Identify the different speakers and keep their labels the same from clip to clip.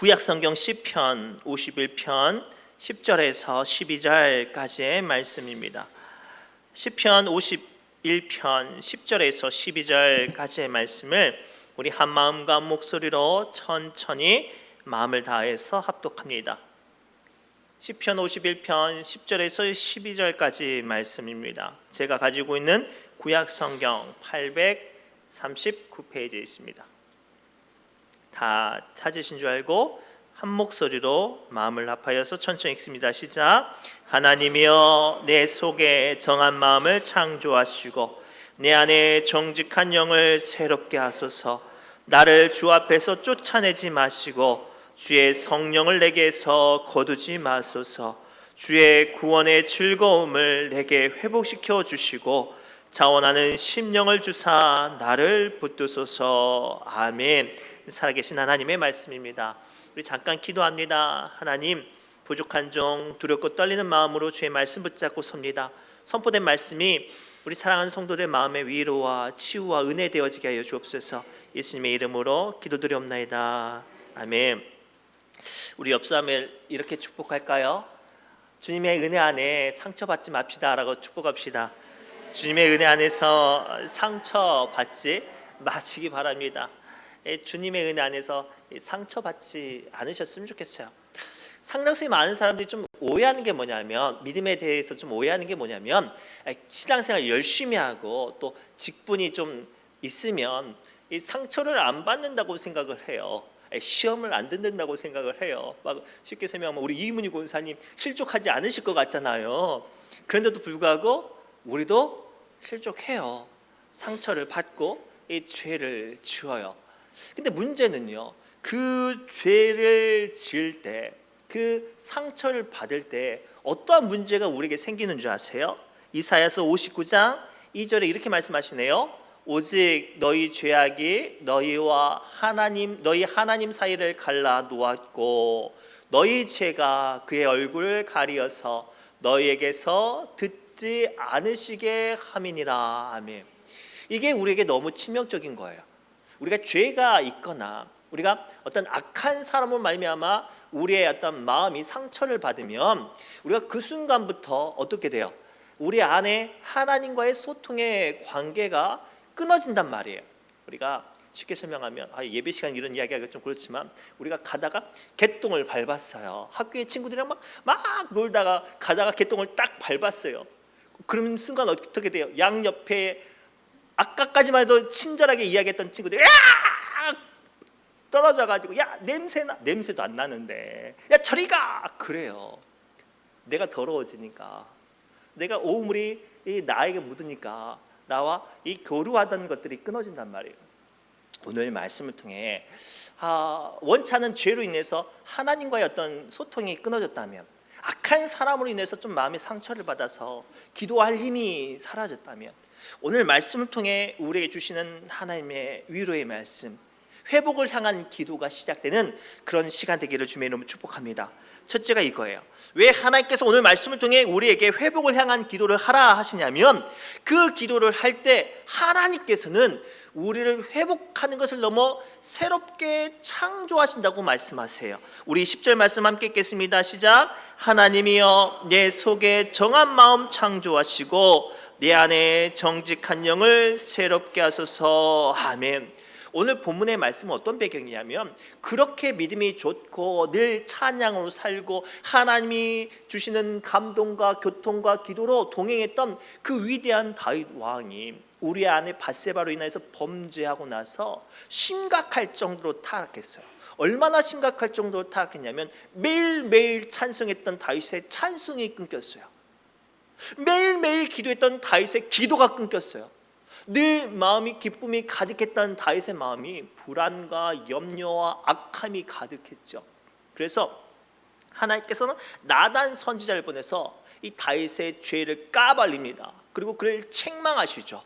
Speaker 1: 구약성경 시편 51편 10절에서 12절까지의 말씀입니다. 시편 51편 10절에서 12절까지의 말씀을 우리 한 마음과 한 목소리로 천천히 마음을 다해서 합독합니다. 시편 51편 10절에서 12절까지 말씀입니다. 제가 가지고 있는 구약성경 839페이지에 있습니다. 다 찾으신 줄 알고 한 목소리로 마음을 합하여서 천천히 읽습니다. 시작. 하나님이여, 내 속에 정한 마음을 창조하시고 내 안에 정직한 영을 새롭게 하소서. 나를 주 앞에서 쫓아내지 마시고 주의 성령을 내게서 거두지 마소서. 주의 구원의 즐거움을 내게 회복시켜 주시고 자원하는 심령을 주사 나를 붙드소서. 아멘. 살아계신 하나님의 말씀입니다. 우리 잠깐 기도합니다. 하나님, 부족한 종 두렵고 떨리는 마음으로 주의 말씀 붙잡고 섭니다. 선포된 말씀이 우리 사랑하는 성도들 마음의 위로와 치유와 은혜 되어지게 하여 주옵소서. 예수님의 이름으로 기도드리옵나이다. 아멘. 우리 옆 사람을 이렇게 축복할까요? 주님의 은혜 안에 상처받지 맙시다 라고 축복합시다. 주님의 은혜 안에서 상처받지 마시기 바랍니다. 주님의 은혜 안에서 상처받지 않으셨으면 좋겠어요. 상당히 많은 사람들이 좀 오해하는 게 뭐냐면, 믿음에 대해서 좀 오해하는 게 뭐냐면, 신앙생활 열심히 하고 또 직분이 좀 있으면 이 상처를 안 받는다고 생각을 해요. 시험을 안 듣는다고 생각을 해요. 막 쉽게 설명하면 우리 이문희 권사님 실족하지 않으실 것 같잖아요. 그런데도 불구하고 우리도 실족해요. 상처를 받고 이 죄를 지어요. 근데 문제는요, 그 죄를 지을 때, 그 상처를 받을 때 어떠한 문제가 우리에게 생기는 줄 아세요? 이사야서 59장 2절에 이렇게 말씀하시네요. 오직 너희 죄악이 너희 하나님 사이를 갈라 놓았고 너희 죄가 그의 얼굴을 가리어서 너희에게서 듣지 않으시게 함이니라. 아멘. 이게 우리에게 너무 치명적인 거예요. 우리가 죄가 있거나 우리가 어떤 악한 사람으로 말미암아 우리의 어떤 마음이 상처를 받으면 우리가 그 순간부터 어떻게 돼요? 우리 안에 하나님과의 소통의 관계가 끊어진단 말이에요. 우리가 쉽게 설명하면 예배 시간 이런 이야기하기가 좀 그렇지만 우리가 가다가 개똥을 밟았어요. 학교에 친구들이랑 막 놀다가 가다가 개똥을 딱 밟았어요. 그러면 순간 어떻게 돼요? 양옆에 아까까지만 해도 친절하게 이야기했던 친구들이 떨어져가지고 야 냄새나, 냄새도 안 나는데 야 저리 가, 그래요. 내가 더러워지니까, 내가 오물이 나에게 묻으니까 나와 이 교류하던 것들이 끊어진단 말이에요. 오늘 말씀을 통해 원치 않은 죄로 인해서 하나님과의 어떤 소통이 끊어졌다면, 악한 사람으로 인해서 좀 마음의 상처를 받아서 기도할 힘이 사라졌다면, 오늘 말씀을 통해 우리에게 주시는 하나님의 위로의 말씀, 회복을 향한 기도가 시작되는 그런 시간 되기를 주님의 이름으로 축복합니다. 첫째가 이거예요. 왜 하나님께서 오늘 말씀을 통해 우리에게 회복을 향한 기도를 하라 하시냐면, 그 기도를 할 때 하나님께서는 우리를 회복하는 것을 넘어 새롭게 창조하신다고 말씀하세요. 우리 10절 말씀 함께 읽겠습니다. 시작. 하나님이여, 내 속에 정한 마음 창조하시고 내 안에 정직한 영을 새롭게 하소서. 아멘. 오늘 본문의 말씀은 어떤 배경이냐면, 그렇게 믿음이 좋고 늘 찬양으로 살고 하나님이 주시는 감동과 교통과 기도로 동행했던 그 위대한 다윗 왕이 우리 안에 밧세바로 인해서 범죄하고 나서 심각할 정도로 타락했어요. 얼마나 심각할 정도로 타락했냐면, 매일매일 찬송했던 다윗의 찬송이 끊겼어요. 매일매일 기도했던 다윗의 기도가 끊겼어요. 늘 마음이 기쁨이 가득했던 다윗의 마음이 불안과 염려와 악함이 가득했죠. 그래서 하나님께서는 나단 선지자를 보내서 이 다윗의 죄를 까발립니다. 그리고 그를 책망하시죠.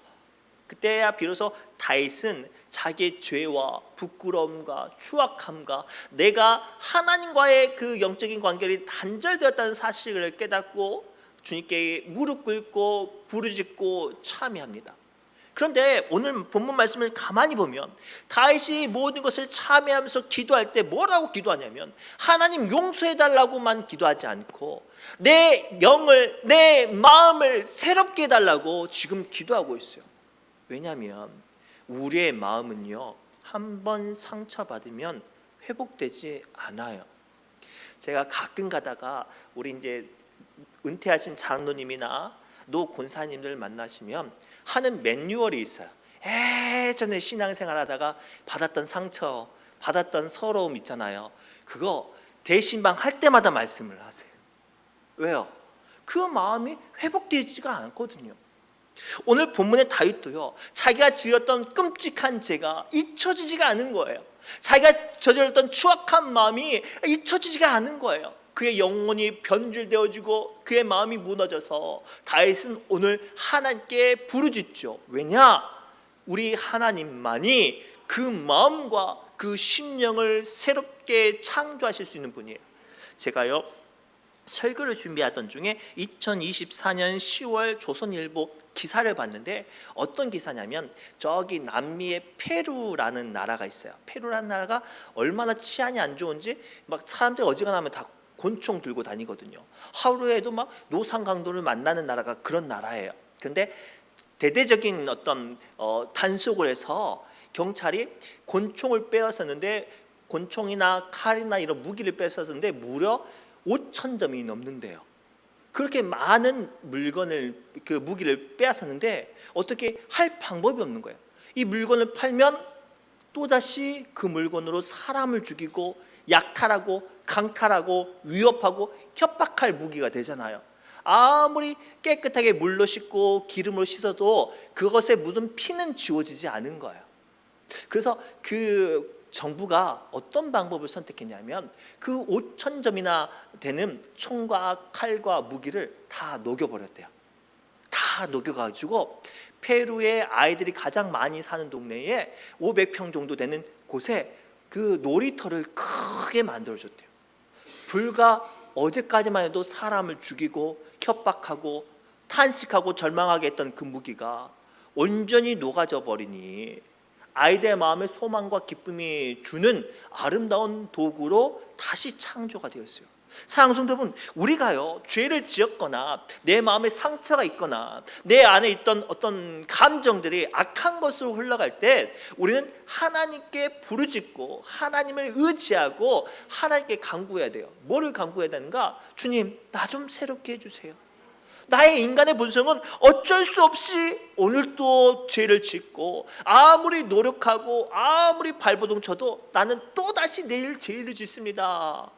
Speaker 1: 그때야 비로소 다윗은 자기의 죄와 부끄러움과 추악함과 내가 하나님과의 그 영적인 관계를 단절되었다는 사실을 깨닫고 주님께 무릎 꿇고 부르짖고 참회합니다. 그런데 오늘 본문 말씀을 가만히 보면 다윗이 모든 것을 참여하면서 기도할 때 뭐라고 기도하냐면 하나님 용서해달라고만 기도하지 않고 내 영을, 내 마음을 새롭게 해달라고 지금 기도하고 있어요. 왜냐하면 우리의 마음은요, 한번 상처받으면 회복되지 않아요. 제가 가끔 가다가 우리 이제 은퇴하신 장로님이나 노 권사님들 만나시면 하는 매뉴얼이 있어요. 예전에 신앙생활하다가 받았던 상처, 받았던 서러움 있잖아요. 그거 대신방 할 때마다 말씀을 하세요. 왜요? 그 마음이 회복되지가 않거든요. 오늘 본문의 다윗도요, 자기가 지었던 끔찍한 죄가 잊혀지지가 않은 거예요. 자기가 저질렀던 추악한 마음이 잊혀지지가 않은 거예요. 그의 영혼이 변질되어지고 그의 마음이 무너져서 다윗은 오늘 하나님께 부르짖죠. 왜냐? 우리 하나님만이 그 마음과 그 심령을 새롭게 창조하실 수 있는 분이에요. 제가요, 설교를 준비하던 중에 2024년 10월 조선일보 기사를 봤는데 어떤 기사냐면 저기 남미의 페루라는 나라가 있어요. 페루라는 나라가 얼마나 치안이 안 좋은지 막 사람들이 어지간하면 다 권총 들고 다니거든요. 하루에도 막 노상강도를 만나는 나라가 그런 나라예요. 그런데 대대적인 어떤 단속을 해서 경찰이 권총을 빼앗았는데, 권총이나 칼이나 이런 무기를 빼앗았는데 무려 5,000점이 넘는데요. 그렇게 많은 물건을, 그 무기를 빼앗았는데 어떻게 할 방법이 없는 거예요. 이 물건을 팔면 또다시 그 물건으로 사람을 죽이고 약탈하고 강탈하고 위협하고 협박할 무기가 되잖아요. 아무리 깨끗하게 물로 씻고 기름으로 씻어도 그것에 묻은 피는 지워지지 않은 거예요. 그래서 그 정부가 어떤 방법을 선택했냐면 그 5,000점이나 되는 총과 칼과 무기를 다 녹여버렸대요. 다 녹여가지고 페루의 아이들이 가장 많이 사는 동네에 500평 정도 되는 곳에 그 놀이터를 크게 만들어줬대요. 불과 어제까지만 해도 사람을 죽이고 협박하고 탄식하고 절망하게 했던 그 무기가 온전히 녹아져 버리니 아이들의 마음에 소망과 기쁨이 주는 아름다운 도구로 다시 창조가 되었어요. 사랑하는 성도 여러분, 우리가요, 죄를 지었거나 내 마음에 상처가 있거나 내 안에 있던 어떤 감정들이 악한 것으로 흘러갈 때 우리는 하나님께 부르짖고 하나님을 의지하고 하나님께 간구해야 돼요. 뭐를 간구해야 되는가? 주님, 나 좀 새롭게 해주세요. 나의 인간의 본성은 어쩔 수 없이 오늘도 죄를 짓고 아무리 노력하고 아무리 발버둥 쳐도 나는 또다시 내일 죄를 짓습니다.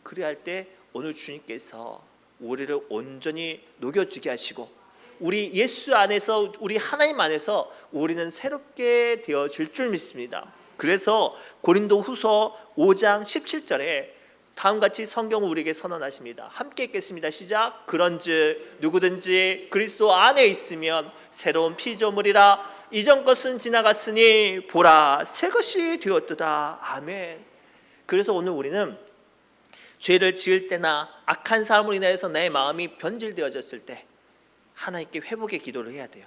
Speaker 1: 그래야 할 때 오늘 주님께서 우리를 온전히 녹여지게 하시고 우리 예수 안에서, 우리 하나님 안에서 우리는 새롭게 되어질 줄 믿습니다. 그래서 고린도 후서 5장 17절에 다음같이 성경을 우리에게 선언하십니다. 함께 읽겠습니다. 시작. 그런즉 누구든지 그리스도 안에 있으면 새로운 피조물이라, 이전 것은 지나갔으니 보라 새 것이 되었도다. 아멘. 그래서 오늘 우리는 죄를 지을 때나 악한 사람으로 인해서 내 마음이 변질되어졌을 때 하나님께 회복의 기도를 해야 돼요.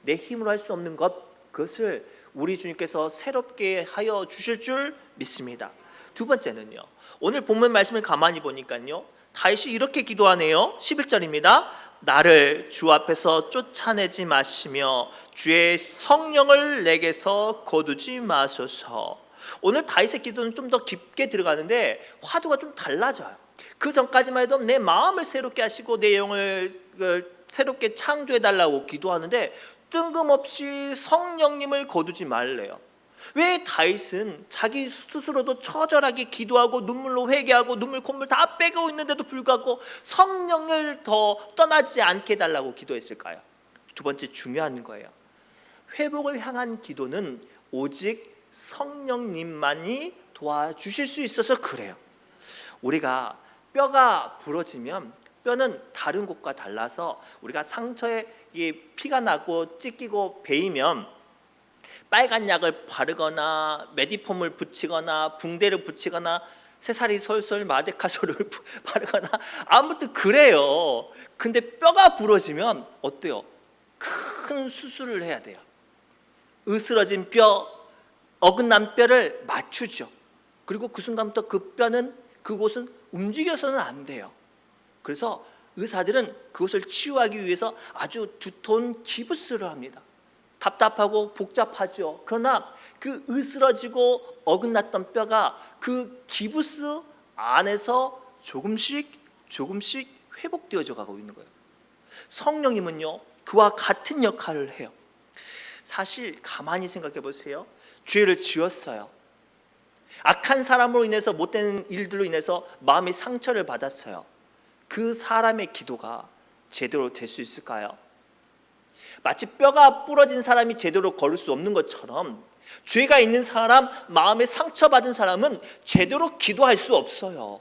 Speaker 1: 내 힘으로 할 수 없는 것, 그것을 우리 주님께서 새롭게 하여 주실 줄 믿습니다. 두 번째는요, 오늘 본문 말씀을 가만히 보니까요, 다윗이 이렇게 기도하네요. 11절입니다. 나를 주 앞에서 쫓아내지 마시며 주의 성령을 내게서 거두지 마소서. 오늘 다윗의 기도는 좀 더 깊게 들어가는데 화두가 좀 달라져요. 그 전까지만 해도 내 마음을 새롭게 하시고 내 영을 새롭게 창조해달라고 기도하는데 뜬금없이 성령님을 거두지 말래요. 왜 다윗은 자기 스스로도 처절하게 기도하고 눈물로 회개하고 눈물 콧물 다 빼고 있는데도 불구하고 성령을 더 떠나지 않게 해달라고 기도했을까요? 두 번째 중요한 거예요. 회복을 향한 기도는 오직 성령님만이 도와주실 수 있어서 그래요. 우리가 뼈가 부러지면 뼈는 다른 곳과 달라서 우리가 상처에 피가 나고 찢기고 베이면 빨간 약을 바르거나 메디폼을 붙이거나 붕대를 붙이거나 새살이 솔솔 마데카솔을 바르거나 아무튼 그래요. 근데 뼈가 부러지면 어때요? 큰
Speaker 2: 큰 수술을 해야 돼요. 으스러진 뼈, 어긋난 뼈를 맞추죠. 그리고 그 순간부터 그 뼈는, 그곳은 움직여서는 안 돼요. 그래서 의사들은 그것을 치유하기 위해서 아주 두터운 기부스를 합니다. 답답하고 복잡하죠. 그러나 그 으스러지고 어긋났던 뼈가 그 기부스 안에서 조금씩 회복되어져 가고 있는 거예요. 성령님은요, 그와 같은 역할을 해요. 사실 가만히 생각해 보세요. 죄를 지었어요. 악한 사람으로 인해서, 못된 일들로 인해서 마음의 상처를 받았어요. 그 사람의 기도가 제대로 될 수 있을까요? 마치 뼈가 부러진 사람이 제대로 걸을 수 없는 것처럼 죄가 있는 사람, 마음에 상처받은 사람은 제대로 기도할 수 없어요.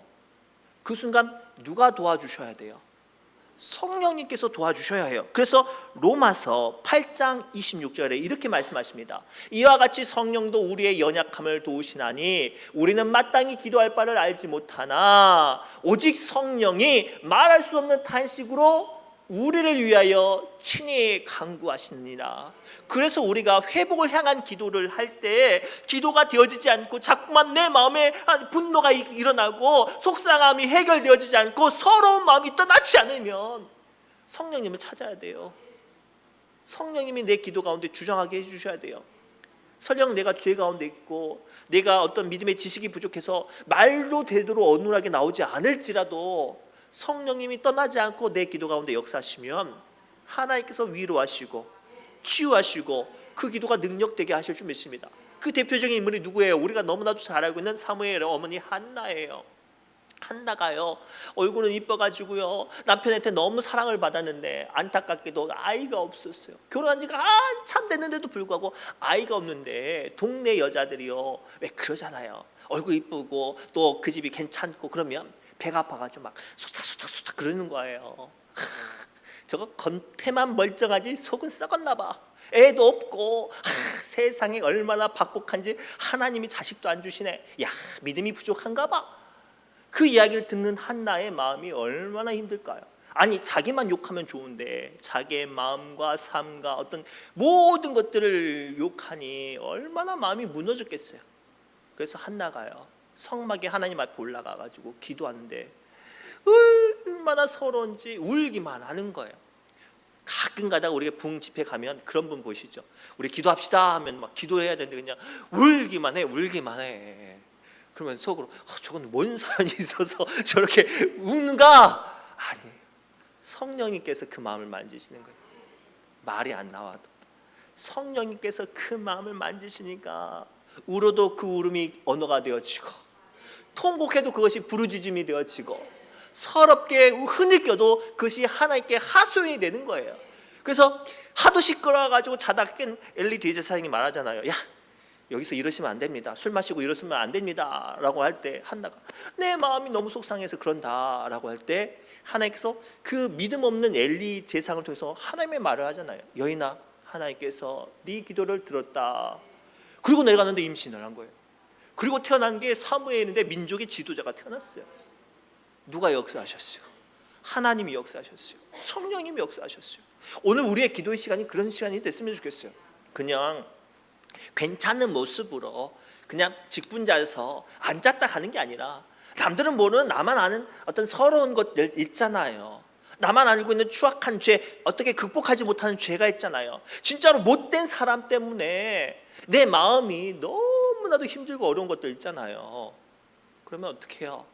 Speaker 2: 그 순간 누가 도와주셔야 돼요? 성령님께서 도와주셔야 해요. 그래서 로마서 8장 26절에 이렇게 말씀하십니다. 이와 같이 성령도 우리의 연약함을 도우시나니 우리는 마땅히 기도할 바를 알지 못하나 오직 성령이 말할 수 없는 탄식으로 우리를 위하여 친히 간구하시느니라. 그래서 우리가 회복을 향한 기도를 할 때 기도가 되어지지 않고 자꾸만 내 마음에 분노가 일어나고 속상함이 해결되어지지 않고 서러운 마음이 떠나지 않으면 성령님을 찾아야 돼요. 성령님이 내 기도 가운데 주장하게 해주셔야 돼요. 설령 내가 죄 가운데 있고 내가 어떤 믿음의 지식이 부족해서 말로 되도록 어눌하게 나오지 않을지라도 성령님이 떠나지 않고 내 기도 가운데 역사하시면 하나님께서 위로하시고 치유하시고 그 기도가 능력되게 하실 줄 믿습니다. 그 대표적인 인물이 누구예요? 우리가 너무나도 잘 알고 있는 사무엘의 어머니 한나예요. 한나가요, 얼굴은 이뻐가지고요, 남편한테 너무 사랑을 받았는데 안타깝게도 아이가 없었어요. 결혼한 지가 한참 됐는데도 불구하고 아이가 없는데 동네 여자들이요, 왜 그러잖아요. 얼굴 이쁘고 또 그 집이 괜찮고 그러면 배가 아파가지고 막 소탁소탁 그러는 거예요. 저거 겉에만 멀쩡하지 속은 썩었나 봐. 애도 없고 세상에 얼마나 박복한지 하나님이 자식도 안 주시네. 야, 믿음이 부족한가 봐. 그 이야기를 듣는 한나의 마음이 얼마나 힘들까요? 아니, 자기만 욕하면 좋은데 자기의 마음과 삶과 어떤 모든 것들을 욕하니 얼마나 마음이 무너졌겠어요. 그래서 한나가요, 성막에 하나님 앞에 올라가가지고 기도하는데 얼마나 서러운지 울기만 하는 거예요. 가끔 가다가 우리가 부흥 집회 가면 그런 분 보시죠. 우리 기도합시다 하면 막 기도해야 되는데 그냥 울기만 해. 그러면 속으로 저건 뭔 사연이 있어서 저렇게 우는가? 아니, 성령님께서 그 마음을 만지시는 거예요. 말이 안 나와도 성령님께서 그 마음을 만지시니까 울어도 그 울음이 언어가 되어지고, 통곡해도 그것이 부르짖음이 되어지고, 서럽게 흐느껴도 그것이 하나님께 하소연이 되는 거예요. 그래서 하도 시끄러워가지고 자다 깬 엘리 대제사장이 말하잖아요. 야, 여기서 이러시면 안 됩니다. 술 마시고 이러시면 안 됩니다 라고 할 때 한나가 내 마음이 너무 속상해서 그런다 라고 할 때 하나님께서 그 믿음 없는 엘리 제사장을 통해서 하나님의 말을 하잖아요. 여인아, 하나님께서 네 기도를 들었다. 그리고 내려가는데 임신을 한 거예요. 그리고 태어난 게 사무엘인데 민족의 지도자가 태어났어요. 누가 역사하셨어요? 하나님이 역사하셨어요. 성령님이 역사하셨어요. 오늘 우리의 기도의 시간이 그런 시간이 됐으면 좋겠어요. 그냥 괜찮은 모습으로 그냥 직분자여서 앉았다 가는 게 아니라 남들은 모르는 나만 아는 어떤 서러운 것들 있잖아요. 나만 알고 있는 추악한 죄, 어떻게 극복하지 못하는 죄가 있잖아요. 진짜로 못된 사람 때문에 내 마음이 너무나도 힘들고 어려운 것들 있잖아요. 그러면 어떻게 해요?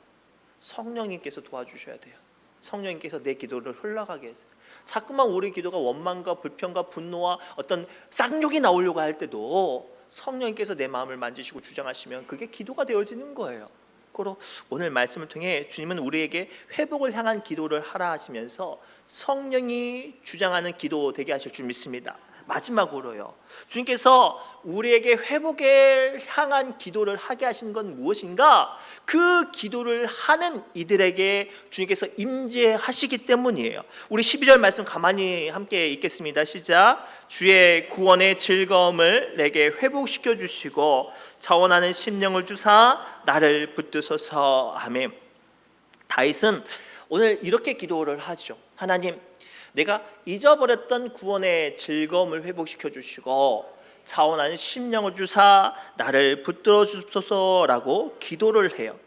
Speaker 2: 성령님께서 도와주셔야 돼요. 성령님께서 내 기도를 흘러가게 해서 자꾸만 우리 기도가 원망과 불평과 분노와 어떤 쌍욕이 나오려고 할 때도 성령님께서 내 마음을 만지시고 주장하시면 그게 기도가 되어지는 거예요. 그리고 오늘 말씀을 통해 주님은 우리에게 회복을 향한 기도를 하라 하시면서 성령이 주장하는 기도 되게 하실 줄 믿습니다. 마지막으로요, 주님께서 우리에게 회복을 향한 기도를 하게 하신 건 무엇인가? 그 기도를 하는 이들에게 주님께서 임재하시기 때문이에요. 우리 12절 말씀 가만히 함께 읽겠습니다. 시작. 주의 구원의 즐거움을 내게 회복시켜 주시고 자원하는 심령을 주사 나를 붙드소서. 아멘. 다윗은 오늘 이렇게 기도를 하죠. 하나님, 내가 잊어버렸던 구원의 즐거움을 회복시켜 주시고 차원한 심령을 주사 나를 붙들어 주소서라고 기도를 해요.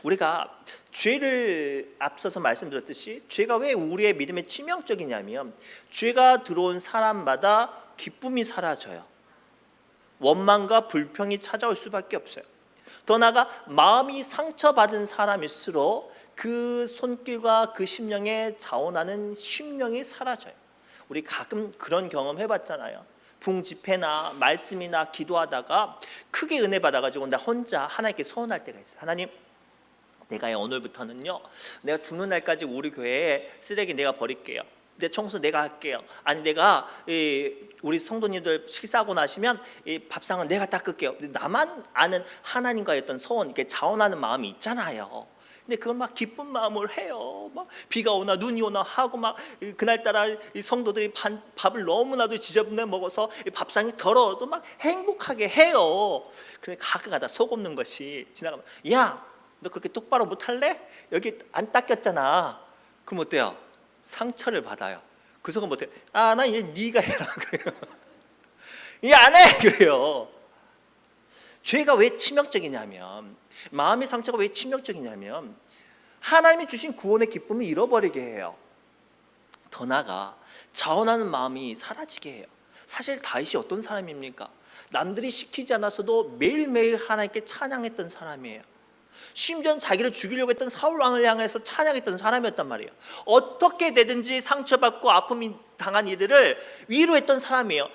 Speaker 2: 우리가 죄를 앞서서 말씀드렸듯이 죄가 왜 우리의 믿음에 치명적이냐면 죄가 들어온 사람마다 기쁨이 사라져요. 원망과 불평이 찾아올 수밖에 없어요. 더 나아가 마음이 상처받은 사람일수록 그 손길과 그 심령에 자원하는 심령이 사라져요. 우리 가끔 그런 경험 해봤잖아요. 붕집회나 말씀이나 기도하다가 크게 은혜 받아가지고 나 혼자 하나님께 서운할 때가 있어요. 하나님, 내가 오늘부터는요, 내가 죽는 날까지 우리 교회에 쓰레기 내가 버릴게요. 내 청소 내가 할게요. 아니 내가 우리 성도님들 식사하고 나시면 이 밥상은 내가 닦을게요. 나만 아는 하나님과의 어떤 소원, 이렇게 자원하는 마음이 있잖아요. 근데 그걸 막 기쁜 마음으로 해요. 막 비가 오나 눈이 오나 하고 막 그날따라 이 성도들이 밥을 너무나도 지저분해 먹어서 밥상이 더러워도 막 행복하게 해요. 그런데 가끔가다 속없는 것이 지나가면, 야, 너 그렇게 똑바로 못할래? 여기 안 닦였잖아. 그럼 어때요? 상처를 받아요. 그 속은 못해. 아, 나 이제 네가 해라. 그래요. 이게 안 해. 그래요. 죄가 왜 치명적이냐면, 마음의 상처가 왜 치명적이냐면 하나님이 주신 구원의 기쁨을 잃어버리게 해요. 더 나아가 자원하는 마음이 사라지게 해요. 사실 다윗이 어떤 사람입니까? 남들이 시키지 않았어도 매일매일 하나님께 찬양했던 사람이에요. 심지어 자기를 죽이려고 했던 사울 왕을 향해서 찬양했던 사람이었단 말이에요. 어떻게 되든지 상처받고 아픔이 당한 이들을 위로했던 사람이에요.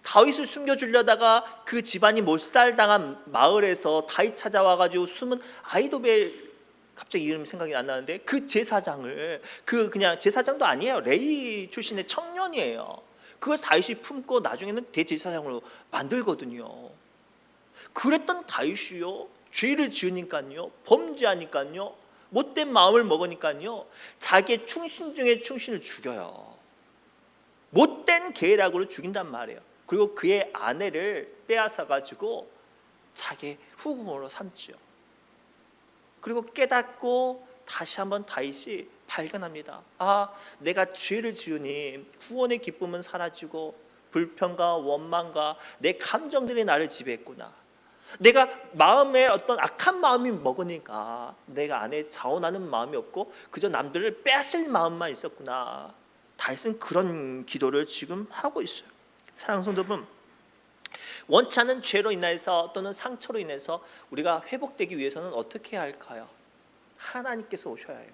Speaker 2: 다윗을 숨겨주려다가 그 집안이 몰살당한 마을에서 다윗 찾아와가지고 숨은 아이도벨, 갑자기 이름이 생각이 안 나는데 그 제사장을, 그 그냥 제사장도 아니에요. 레위 출신의 청년이에요. 그걸 다윗이 품고 나중에는 대제사장으로 만들거든요. 그랬던 다윗이요, 죄를 지으니까요, 범죄하니까요, 못된 마음을 먹으니까요, 자기의 충신 중에 충신을 죽여요. 못된 계략으로 죽인단 말이에요. 그리고 그의 아내를 빼앗아 가지고 자기의 후궁으로 삼지요. 그리고 깨닫고 다시 한번 다윗이 발견합니다. 아, 내가 죄를 지으니 구원의 기쁨은 사라지고 불평과 원망과 내 감정들이 나를 지배했구나. 내가 마음에 어떤 악한 마음이 먹으니까 내가 안에 자원하는 마음이 없고 그저 남들을 빼앗을 마음만 있었구나. 다윗은 그런 기도를 지금 하고 있어요. 사랑하는 성도 여러분, 원치 않은 죄로 인해서 또는 상처로 인해서 우리가 회복되기 위해서는 어떻게 해야 할까요? 하나님께서 오셔야 해요.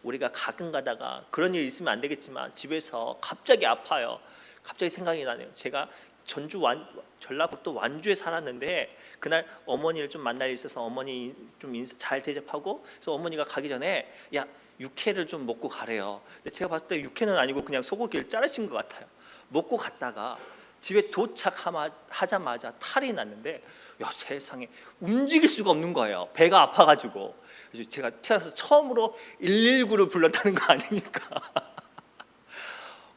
Speaker 2: 우리가 가끔 가다가 그런 일이 있으면 안 되겠지만 집에서 갑자기 아파요. 갑자기 생각이 나네요. 제가 전라북도 완주에 살았는데 그날 어머니를 좀 만날 일이 있어서 어머니 좀 잘 대접하고, 그래서 어머니가 가기 전에 야, 육회를 좀 먹고 가래요. 근데 제가 봤을 때 육회는 아니고 그냥 소고기를 자르신 것 같아요. 먹고 갔다가 집에 도착하자마자 탈이 났는데, 야, 세상에 움직일 수가 없는 거예요. 배가 아파가지고. 그래서 제가 태어나서 처음으로 119를 불렀다는 거 아닙니까?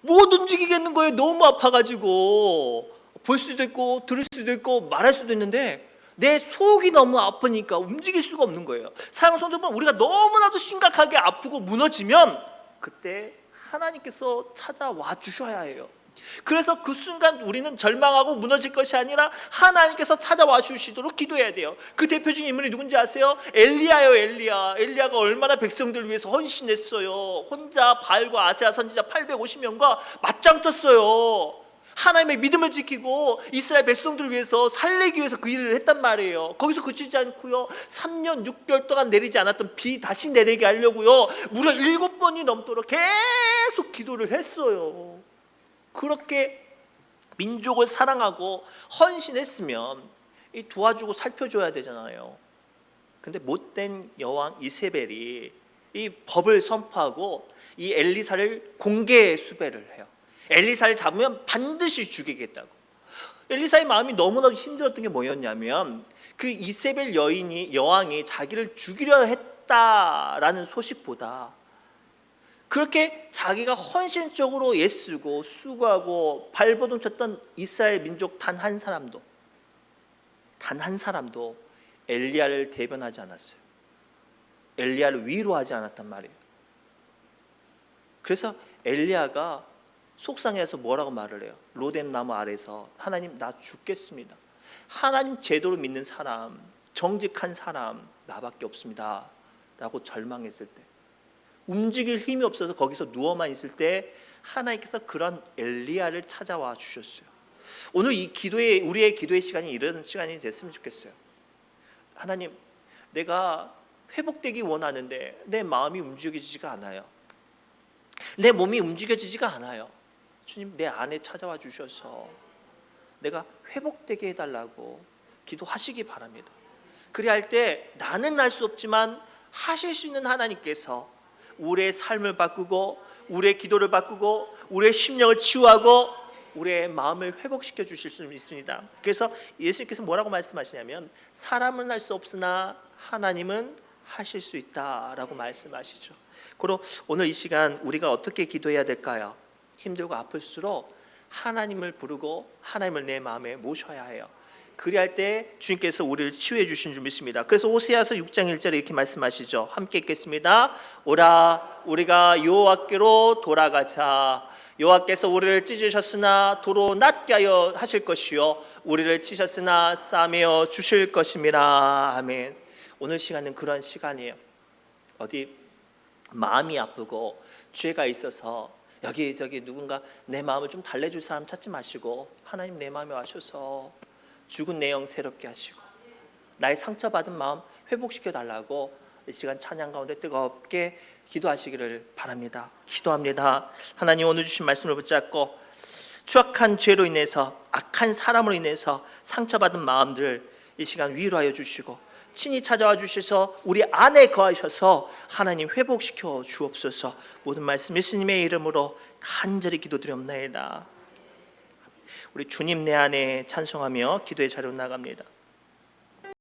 Speaker 2: 못 움직이겠는 거예요. 너무 아파가지고. 볼 수도 있고 들을 수도 있고 말할 수도 있는데 내 속이 너무 아프니까 움직일 수가 없는 거예요. 사랑하는 성도 여러분, 우리가 너무나도 심각하게 아프고 무너지면 그때 하나님께서 찾아와 주셔야 해요. 그래서 그 순간 우리는 절망하고 무너질 것이 아니라 하나님께서 찾아와 주시도록 기도해야 돼요. 그 대표적인 인물이 누군지 아세요? 엘리야예요. 엘리야가 얼마나 백성들을 위해서 헌신했어요. 혼자 바알과 아세아 선지자 850명과 맞짱 떴어요. 하나님의 믿음을 지키고 이스라엘 백성들을 위해서 살리기 위해서 그 일을 했단 말이에요. 거기서 그치지 않고요, 3년 6개월 동안 내리지 않았던 비 다시 내리게 하려고요, 무려 7번이 넘도록 계속 기도를 했어요. 그렇게 민족을 사랑하고 헌신했으면 이 도와주고 살펴줘야 되잖아요. 근데 못된 여왕 이세벨이 이 법을 선포하고 이 엘리사를 공개 수배를 해요. 엘리사를 잡으면 반드시 죽이겠다고. 엘리사의 마음이 너무나도 힘들었던 게 뭐였냐면 그 이세벨 여왕이 자기를 죽이려 했다라는 소식보다 그렇게 자기가 헌신적으로 애쓰고 수고하고 발버둥 쳤던 이스라엘 민족 단 한 사람도 엘리야를 대변하지 않았어요. 엘리야를 위로하지 않았단 말이에요. 그래서 엘리야가 속상해서 뭐라고 말을 해요? 로뎀 나무 아래서 하나님 나 죽겠습니다. 하나님 제대로 믿는 사람, 정직한 사람 나밖에 없습니다 라고 절망했을 때, 움직일 힘이 없어서 거기서 누워만 있을 때 하나님께서 그런 엘리야를 찾아와 주셨어요. 오늘 이 기도의 우리의 기도의 시간이 이런 시간이 됐으면 좋겠어요. 하나님, 내가 회복되기 원하는데 내 마음이 움직여지지가 않아요. 내 몸이 움직여지지가 않아요. 주님, 내 안에 찾아와 주셔서 내가 회복되게 해달라고 기도하시기 바랍니다. 그래야 할 때 나는 알 수 없지만 하실 수 있는 하나님께서 우리의 삶을 바꾸고 우리의 기도를 바꾸고 우리의 심령을 치유하고 우리의 마음을 회복시켜 주실 수 있습니다. 그래서 예수님께서 뭐라고 말씀하시냐면 사람은 할 수 없으나 하나님은 하실 수 있다라고 말씀하시죠. 그리고 오늘 이 시간 우리가 어떻게 기도해야 될까요? 힘들고 아플수록 하나님을 부르고 하나님을 내 마음에 모셔야 해요. 그리할 때 주님께서 우리를 치유해 주신 줄 믿습니다. 그래서 호세아서 6장 1절에 이렇게 말씀하시죠. 함께 읽겠습니다. 오라 우리가 여호와께로 돌아가자. 여호와께서 우리를 찢으셨으나 도로 낫게 하여 하실 것이요 우리를 치셨으나 싸매어 주실 것임이라. 아멘. 오늘 시간은 그런 시간이에요. 어디 마음이 아프고 죄가 있어서 여기저기 누군가 내 마음을 좀 달래줄 사람 찾지 마시고 하나님 내 마음에 와셔서 죽은 내 영 새롭게 하시고 나의 상처받은 마음 회복시켜 달라고 이 시간 찬양 가운데 뜨겁게 기도하시기를 바랍니다. 기도합니다. 하나님, 오늘 주신 말씀을 붙잡고 추악한 죄로 인해서 악한 사람으로 인해서 상처받은 마음들 이 시간 위로하여 주시고 친히 찾아와 주셔서 우리 안에 거하셔서 하나님 회복시켜 주옵소서. 모든 말씀 예수님의 이름으로 간절히 기도드리옵나이다. 우리 주님 내 안에 찬송하며 기도의 자리로 나갑니다.